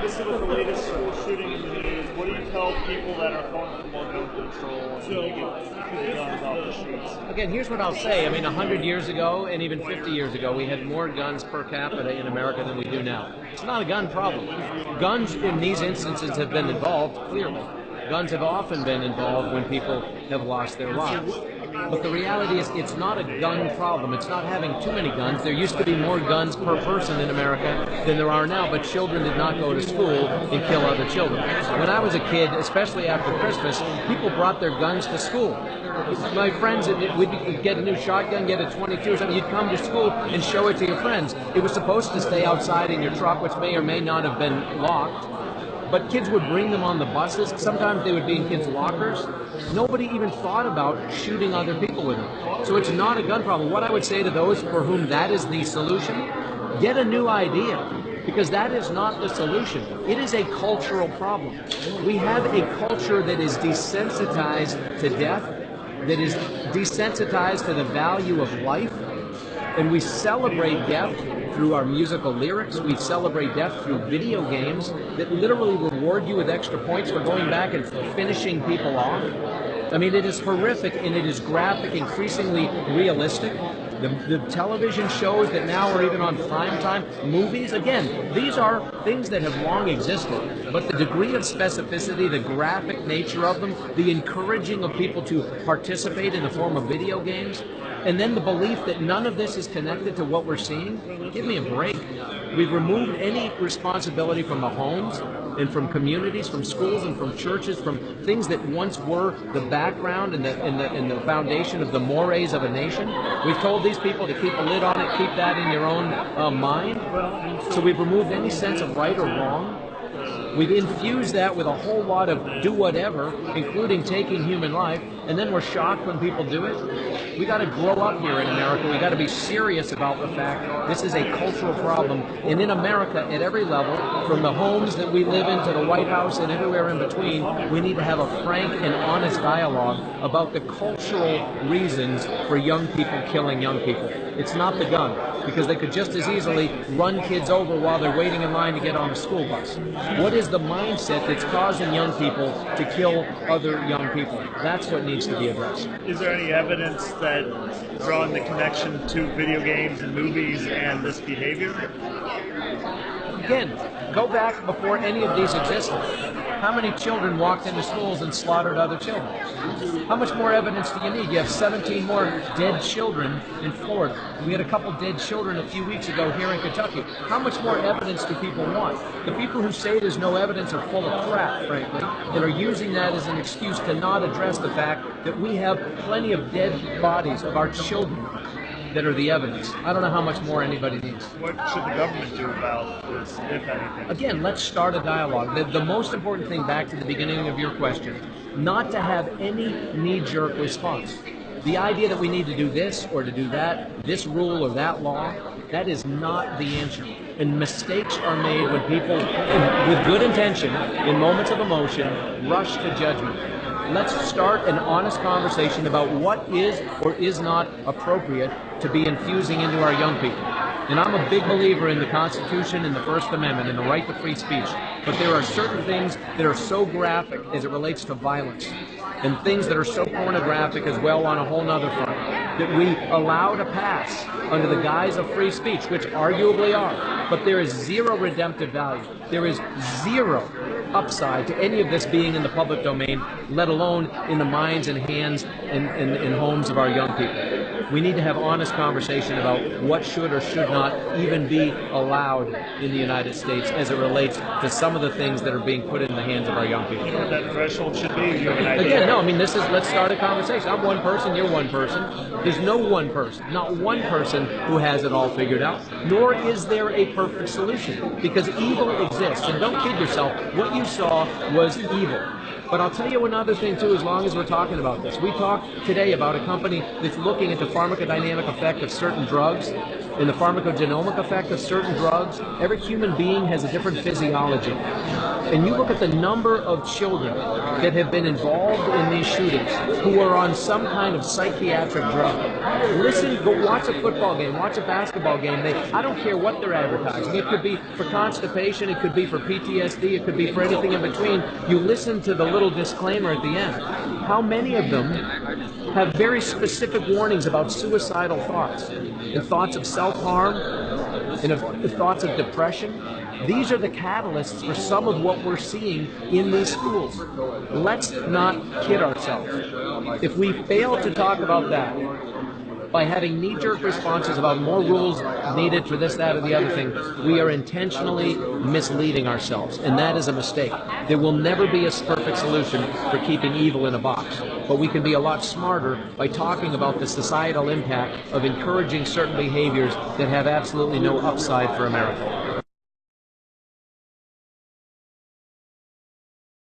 obviously with the latest school shooting in the news, what do you tell people that are calling for more gun control and to get guns off the streets? Again, here's what I'll say. I mean, 100 years ago and even 50 years ago, we had more guns per capita in America than we do now. It's not a gun problem. Guns in these instances have been involved, clearly. Guns have often been involved when people have lost their lives. But the reality is it's not a gun problem. It's not having too many guns. There used to be more guns per person in America than there are now, but children did not go to school and kill other children. When I was a kid, especially after Christmas, people brought their guns to school. My friends, we'd get a new shotgun, get a 22 or something, you'd come to school and show it to your friends. It was supposed to stay outside in your truck, which may or may not have been locked. But kids would bring them on the buses. Sometimes they would be in kids' lockers. Nobody even thought about shooting other people with them. So it's not a gun problem. What I would say to those for whom that is the solution, get a new idea. Because that is not the solution. It is a cultural problem. We have a culture that is desensitized to death, that is desensitized to the value of life, and we celebrate death through our musical lyrics. We celebrate death through video games that literally reward you with extra points for going back and finishing people off. I mean, it is horrific and it is graphic, increasingly realistic. The television shows that now are even on primetime. Movies, again, these are things that have long existed, but the degree of specificity, the graphic nature of them, the encouraging of people to participate in the form of video games, and then the belief that none of this is connected to what we're seeing, give me a break. We've removed any responsibility from the homes and from communities, from schools and from churches, from things that once were the background and the foundation of the mores of a nation. We've told these people to keep a lid on it, keep that in your own mind. So we've removed any sense of right or wrong. We've infused that with a whole lot of do whatever, including taking human life, and then we're shocked when people do it. We got to grow up here in America. We got to be serious about the fact this is a cultural problem. And in America, at every level, from the homes that we live in to the White House and everywhere in between, we need to have a frank and honest dialogue about the cultural reasons for young people killing young people. It's not the gun, because they could just as easily run kids over while they're waiting in line to get on a school bus. What is the mindset that's causing young people to kill other young people? That's what needs to be addressed. Is there any evidence that drawing the connection to video games and movies and this behavior? Again, go back before any of these existed. How many children walked into schools and slaughtered other children? How much more evidence do you need? You have 17 more dead children in Florida. We had a couple dead children a few weeks ago here in Kentucky. How much more evidence do people want? The people who say there's no evidence are full of crap, frankly, and are using that as an excuse to not address the fact that we have plenty of dead bodies of our children that are the evidence. I don't know how much more anybody needs. What should the government do about this, if anything? Again, let's start a dialogue. The most important thing, back to the beginning of your question, not to have any knee-jerk response. The idea that we need to do this or to do that, this rule or that law, that is not the answer. And mistakes are made when people, with good intention, in moments of emotion, rush to judgment. Let's start an honest conversation about what is or is not appropriate to be infusing into our young people. And I'm a big believer in the Constitution and the First Amendment and the right to free speech. But there are certain things that are so graphic as it relates to violence, and things that are so pornographic as well on a whole nother front, that we allow to pass under the guise of free speech, which arguably are. But there is zero redemptive value. There is zero upside to any of this being in the public domain, let alone in the minds and hands and homes of our young people. We need to have honest conversation about what should or should not even be allowed in the United States as it relates to some of the things that are being put in the hands of our young people. You know what that threshold should be? You have an idea? Again, no, I mean, let's start a conversation. I'm one person, you're one person. There's no one person, not one person who has it all figured out, nor is there a perfect solution, because evil exists. And don't kid yourself, what you saw was evil. But I'll tell you another thing, too, as long as we're talking about this. We talked today about a company that's looking at the pharmacodynamic effect of certain drugs. in the pharmacogenomic effect of certain drugs. Every human being has a different physiology. And you look at the number of children that have been involved in these shootings who are on some kind of psychiatric drug. Listen, go watch a football game, watch a basketball game. I don't care what they're advertising. It could be for constipation, it could be for PTSD, it could be for anything in between. You listen to the little disclaimer at the end. How many of them have very specific warnings about suicidal thoughts and thoughts of self-harm and of thoughts of depression? These are the catalysts for some of what we're seeing in these schools. Let's not kid ourselves. If we fail to talk about that by having knee-jerk responses about more rules needed for this, that, or the other thing, we are intentionally misleading ourselves, and that is a mistake. There will never be a perfect solution for keeping evil in a box, but we can be a lot smarter by talking about the societal impact of encouraging certain behaviors that have absolutely no upside for America.